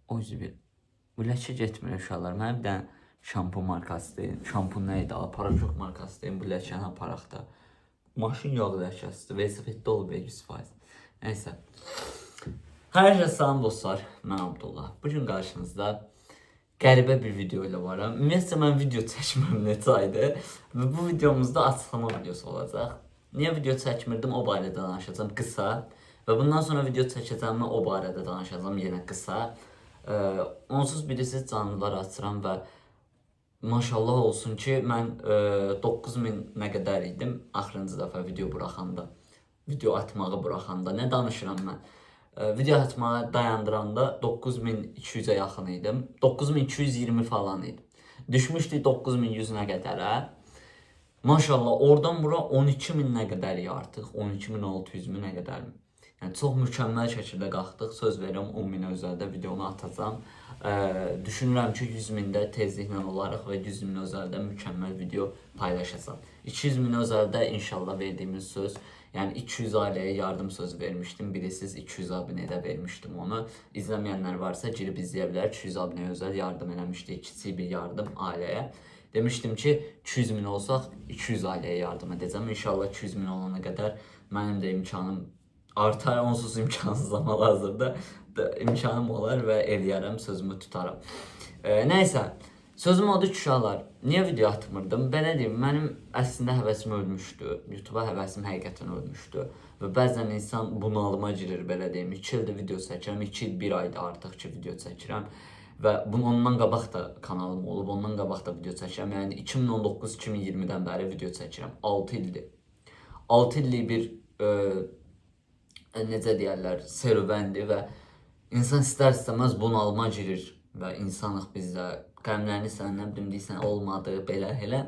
O yüzden bu ləkə getmir uşaqlar. Mən bir dənə şampun markası deyim. Şampun nə idi? Paraşok markası deyim. Bu ləkəni aparaq da. Maşın yağı ləkəsidir. Velosipeddə olub 100%. Nəysə. Hər kəsə salam dostlar. Mən Abdullah. Bugün qarşınızda qəribə bir video ilə varam. Ümumiyyətlə mən video çəkməm neçə aydır. Və bu videomuzda açıqlama videosu olacaq. Niyə video çəkmirdim o barədə danışacağım qısa. Və bundan sonra video çəkəcəm o barədə danışacağım yenə qısa. Onsuz birisi canlılar açıram və maşallah olsun ki mən 9000 nə qədər idim axırıncı dəfə video buraxanda, video atmağı buraxanda. Nə danışıram mən? Video atmağı dayandıranda 9200-ə yaxın idim. 9220 falan idim. Düşmüşdü 9100 nə qədərə. Maşallah oradan bura 12000 nə qədər artıq, 12600 nə qədərmi? Yəni çox mükəmməl şəkildə qalxdıq. Söz verirəm 10.000-ə özəldə videonu atacağam. Düşünürəm ki 100.000-də tezliklə olarıq və 100.000 özəldə mükəmməl video paylaşacağam. 200.000 özəldə inşallah verdiyimiz söz, yəni 200 ailəyə yardım sözü vermişdim. Bilirsiniz 200 abunədə vermişdim onu. İzləməyənlər varsa girib izləyə bilər. 200 abunəyə özəl yardım eləmişdik. Kiçik bir yardım ailəyə. Demişdim ki 200.000 olsaq 200 ailəyə yardım edəcəm. İnşallah 200.000 olana qədər mənim də imkanım artar, onsuz imkansız ama hazırda imkanım olar və eləyərəm, sözümü tutaram. Nəysə, sözüm odur ki uşaqlar, niyə video atmırdım? Belə deyim, mənim əslində həvəsim ölmüşdü. YouTube'a həvəsim həqiqətən ölmüşdü. Və bəzən insan bunalıma girir, belə deyim. 2 ildir video çəkirəm, 2 il 1 ayda artıq ki video çəkirəm. Və ondan qabaq da kanalım olub, ondan qabaq da video çəkirəm. Yəni 2019-2020-dən bəri video çəkirəm. 6 ildir. 6 illik bir necə deyərlər, serüvəndir və insan istər-istəməz bunalıma girir və insanıq biz də qəmlərini sən, nə bilim deyirsən, olmadı, belə, elə.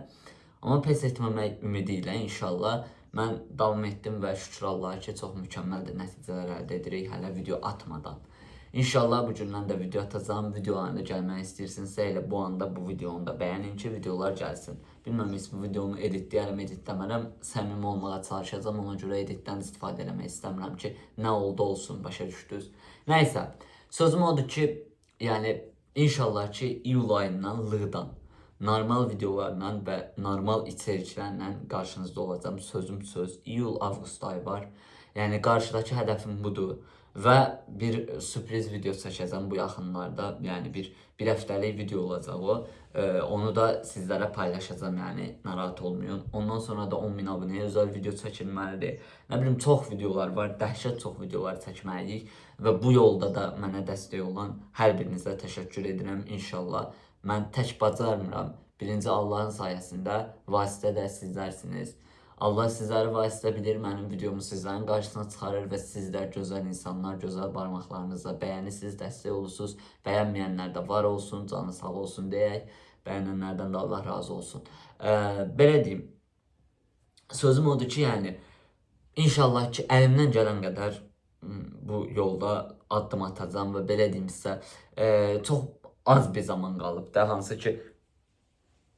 Amma pes etməmək ümidi ilə inşallah mən davam etdim və şükür Allaha ki, çox mükəmməl də nəticələr əldə edirik hələ video atmadan. İnşallah bu gündən də video atacağım. Videolarında gəlmək istəyirsinizsə elə bu anda bu videonu da bəyənin ki, videolar gəlsin. Bilməm, bu videonu editləyərəm, editləmərəm. Səmimi olmağa çalışacağam, ona görə editdən istifadə eləmək istəmirəm ki, nə oldu olsun, başa düşdünüz. Nəysə, sözüm odur ki, yəni inşallah ki, iyul ayından lığdan, normal videolarla və normal içeriklərlə qarşınızda olacağım. Sözüm söz, iyul, avqust ayı var. Yəni qarşıdakı hədəfim budur. Və bir sürpriz video çəkəcəm bu yaxınlarda. Yəni bir həftəlik video olacaq o. Onu da sizlərə paylaşacağım, yəni narahat olmayın. Ondan sonra da 10.000 abunəyə özəl video çəkilməlidir. Nə bilim, çox videolar var, dəhşət çox videolar çəkməliyik. Və bu yolda da mənə dəstək olan hər birinizə təşəkkür edirəm inşallah. Mən tək bacarmıram. Birinci Allahın sayəsində, vasitə də sizlərsiniz. Allah sizləri vasitə bilir, mənim videomu sizlərin qarşısına çıxarır və sizlər gözəl insanlar, gözəl barmaqlarınızla bəyənirsiniz, dəstək olursunuz. Bəyənməyənlər də var olsun, canı sağ olsun deyək. Bəyənənlərdən də Allah razı olsun. Belə deyim, sözüm odur ki, yəni inşallah ki, əlimdən gələn qədər bu yolda addım atacağım və belə deyim sizə, çox az bir zaman qalıb da, hansı ki,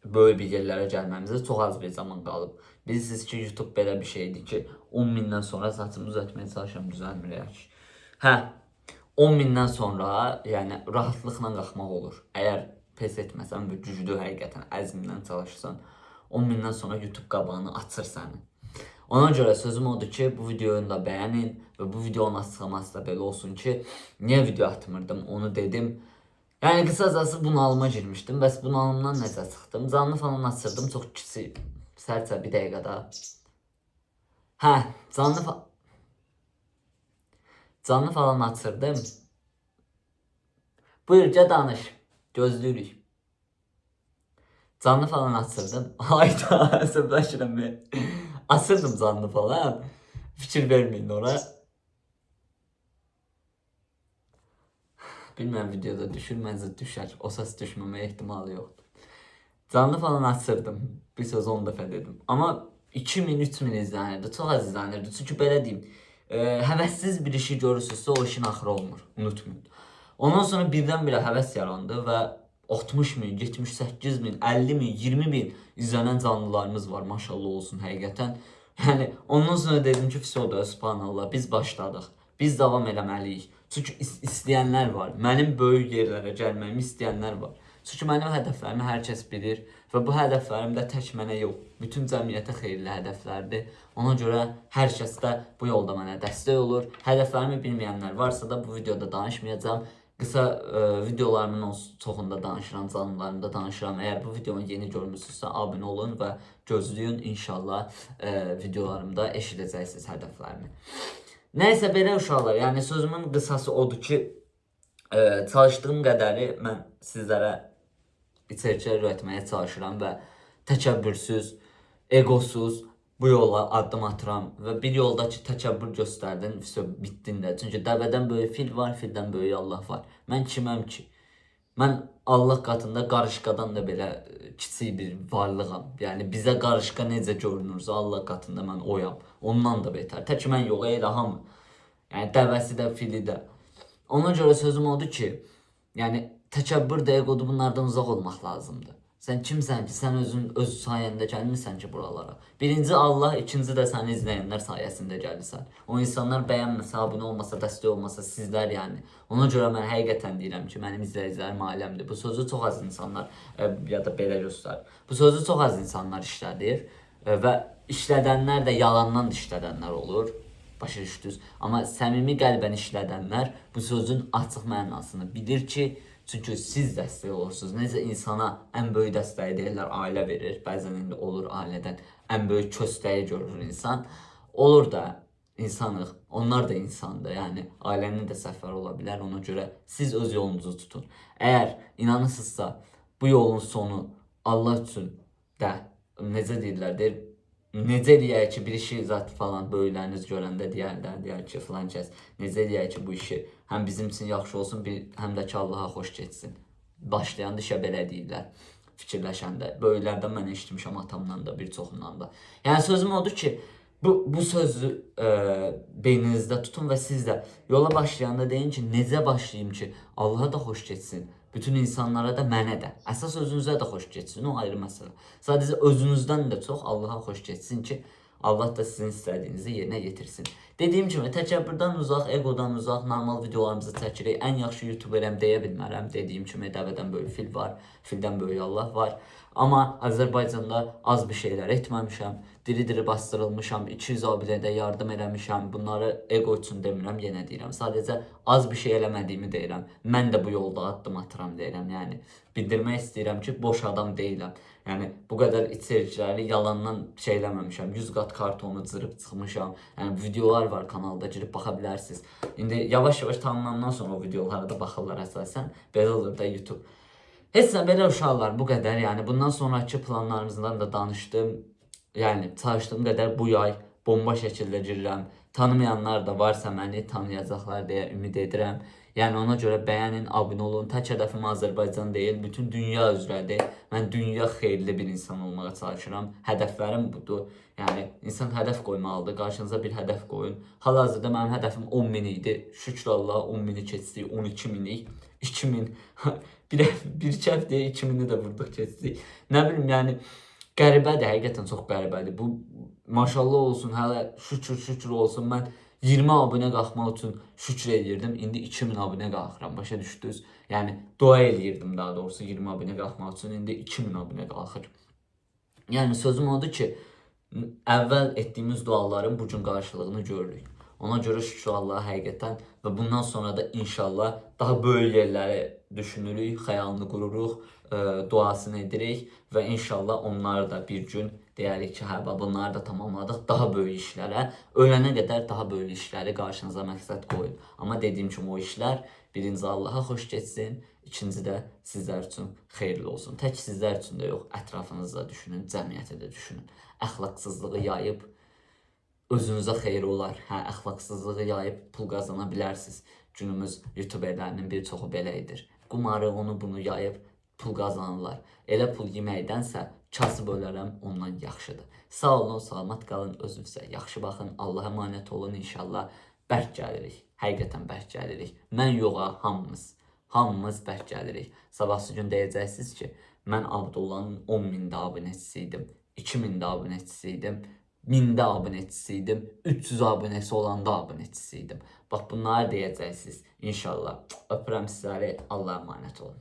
böyle bir yerlərə gəlməmizə çox az bir zaman qalıb. Bilirsiniz ki, YouTube belə bir şeydir ki, 10.000-dən sonra saçımı düzəltməyə çalışıram, düzəlmir. Hə, 10.000-dən sonra, yəni rahatlıqla qalxmaq olur. Əgər pes etməsən və güclü həqiqətən əzmdən çalışırsan, 10.000-dən sonra YouTube qabağını açır səni. Ona görə sözüm odur ki, bu videonu da bəyənin və bu videonun açıqlaması da belə olsun ki, niyə video atmırdım, onu dedim. Yəni qısacası bunalıma girmişdim. Bəs bunalımdan necə çıxdım? Canlı falan açırdım. Çox kiçik, sərcə bir dəqiqədə. Hə, canlı falan açırdım. Buyur, gəl danış. Gözləyirik. Canlı falan açırdım. Hayda, əsəbləşirəm mən. Açırdım canlı falan. Fikir verməyin ora. Bilmem videoda düşürmezse düşer. O ses düşmeme ihtimali yoktu. Canlı falan açırdım. Bir söz 10 dəfə dedim. Ama 2000-3000 izlənirdi. Çox az izlənirdi. Çünki belə deyim, həvəssiz bir işi görürsünüzsə o işin axırı olmur. Unutmayın. Ondan sonra birdən-birə həvəs yarandı və 60.000, 78.000, 50.000, 20.000 izlənən canlılarımız var. Maşallah olsun həqiqətən. Yəni ondan sonra dedim ki, fisoda, subhanallah, biz başladıq. Biz davam eləməliyik. Çünki istəyənlər var. Mənim böyük yerlərə gəlməyimi istəyənlər var. Çünki mənim hədəflərimi hər kəs bilir və bu hədəflərim də tək mənə yox, bütün cəmiyyətə xeyirli hədəflərdir. Ona görə hər kəs də bu yolda mənə dəstək olur. Hədəflərimi bilməyənlər varsa da bu videoda danışmayacağam. Qısa videolarımın çoxunda danışıram, canlılarımda danışıram. Əgər bu videonu yeni görmürsünüzsə abunə olun və gözləyin. İnşallah videolarımda eşidəcəksiniz hədəflərimi. Nəysə belə uşaqlar, yəni sözümün qısası odur ki, çalışdığım qədəri mən sizlərə içəriklər üretməyə çalışıram və təkəbbürsüz, egosuz bu yola addım atıram və bir yolda ki təkəbbür göstərdin, bitdin də. Çünki dəvədən böyük fil var, fildən böyük Allah var. Mən kiməm ki? Mən Allah qatında qarışqadan da belə kiçik bir varlığam. Yəni bizə qarışqa necə görünürsə Allah qatında mən oyam. Ondan da betər. Tək mən yox, elə hamı. Yəni dəvəsi də, fili də. Ona görə sözüm odur ki, yəni təkəbbür də, egodur, bunlardan uzaq olmaq lazımdır. Sən kimsən ki, sən öz sayəndə gəlmirsən ki buralara. Birinci Allah, ikinci də səni izləyənlər sayəsində gəlirsən. O insanlar bəyənməsə, abunə olmasa, dəstək olmasa sizlər yəni. Ona görə mən həqiqətən deyirəm ki, mənim izləyicilərim ailəmdir. Bu sözü çox az insanlar ya da belə göstərir. Bu sözü çox az insanlar işlədir və işlədənlər də yalandan da işlədənlər olur. Başa düşdünüz. Amma səmimi qəlbən işlədənlər bu sözün açıq mənasını bilir ki, çünki siz dəstək olursunuz. Necə insana ən böyük dəstəyi deyirlər, ailə verir. Bəzən indi olur ailədən ən böyük köstəyi görür insan. Olur da insanıq. Onlar da insandır. Yəni ailənin də səhvləri ola bilər. Ona görə siz öz yolunuzu tutun. Əgər inanırsınızsa bu yolun sonu Allah üçün də necə deyirlər, necə deyək ki, bir işi zat falan böyükləriniz görəndə deyər ki, filan kəs necə deyək ki, bu işi həm bizim üçün yaxşı olsun, həm də ki, Allaha xoş keçsin. Başlayanda işə belə deyirlər, fikirləşəndə. Böyüklərdən mən eşitmişəm, atamdan da, bir çoxundan da. Yəni sözüm odur ki, bu sözü beyninizdə tutun və siz də yola başlayanda deyin ki, necə başlayayım ki, Allaha da xoş keçsin. Bütün insanlara da, mənə də. Əsas özünüzə də xoş keçsin, o ayrı məsələ. Sadəcə özünüzdən də çox Allaha xoş keçsin ki, Allah da sizin istədiyinizi yerinə yetirsin. Dediyim kimi, təkəbbürdən uzaq, egodan uzaq, normal videolarımızı çəkirik. Ən yaxşı YouTuberəm deyə bilmərəm. Dediyim kimi, dəvədən böyük fil var, fildən böyük Allah var. Amma Azərbaycanda az bir şeylər etməmişəm. Diri-diri bastırılmışam, 200 abilədə yardım eləmişəm. Bunları ego üçün demirəm, yenə deyirəm. Sadəcə az bir şey eləmədiyimi deyirəm. Mən də bu yolda addım atıram deyirəm. Yəni bildirmək istəyirəm ki, boş adam deyiləm. Yəni bu qədər içerikləri yalandan şey eləməmişəm. 100 qat kartonu cırıb çıxmışam. Yəni videolar var kanalda, girib baxa bilərsiniz. İndi yavaş-yavaş tamamlandan sonra o videolara da baxırlar əsasən. Belə olur da YouTube. Heç nə belə uşaqlar, bu qədər. Yəni bundan sonraki planlarımızdan da danışdım. Yəni çalışdığım qədər bu yay bomba şəkildə girirəm. Tanımayanlar da varsa məni tanıyacaqlar deyə ümid edirəm. Yəni ona görə bəyənin, abunə olun. Tək hədəfim Azərbaycan deyil, bütün dünya üzrədir. Mən dünya xeyirli bir insan olmağa çalışıram. Hədəflərim budur. Yəni insan hədəf qoymalıdır. Qarşınıza bir hədəf qoyun. Hal-hazırda mənim hədəfim 10.000 idi. Şükür Allah 10.000-i keçdik, 12.000-lik, 2.000. bir-iki həftəyə 2.000-i də vurduq, keçdik. Nə bilim, yəni qəribədir, həqiqətən çox qəribədir. Bu maşallah olsun, hələ şükür olsun. Mən 20 abunə qalxmaq üçün şükür edirdim. İndi 2000 abunə qalxıram. Başa düşdünüz? Yəni dua eləyirdim daha doğrusu 20 abunə qalxmaq üçün. İndi 2000 abunə qalxır. Yəni sözüm odur ki, əvvəl etdiyimiz duaların bu gün qarşılığını görürük. Ona görə şükür Allaha həqiqətən və bundan sonra da inşallah daha böyük yerləri düşünürük, xəyalını qururuq, duasını edirik və inşallah onları da bir gün deyərik ki, hə, bunları da tamamladıq, daha böyük işlərə, ölənə qədər daha böyük işləri qarşınıza məqsəd qoyun. Amma dediyim kimi o işlər birinci Allaha xoş keçsin, ikinci də sizlər üçün xeyirli olsun. Tək sizlər üçün də yox, ətrafınızda düşünün, cəmiyyətə də düşünün. Əxlaqsızlığı yayıb özünüzə xeyri olar. Hə, əxlaqsızlığı yayıb pul qazana bilərsiniz. Günümüz YouTuberlərinin bir çoxu belə edir. Qumarı, onu bunu yayıb pul qazanırlar. Elə pul yeməkdənsə kasıb ölərəm ondan yaxşıdır. Sağ olun, salamat qalın, özünüzə yaxşı baxın. Allaha əmanət olun inşallah. Bərk gəlirik. Həqiqətən bərk gəlirik. Mən yoxa, hamımız bərk gəlirik. Sabahsı gün deyəcəksiniz ki, mən Abdullahın 10.000 də abunəçisi idim, 2.000 də abunəçisi idim. 1000'də abunəçisi idim, 300 abunəsi olanda abunəçisi idim. Bax bunları deyəcəksiniz inşallah. Öpürəm sizləri. Allah'a emanet olun.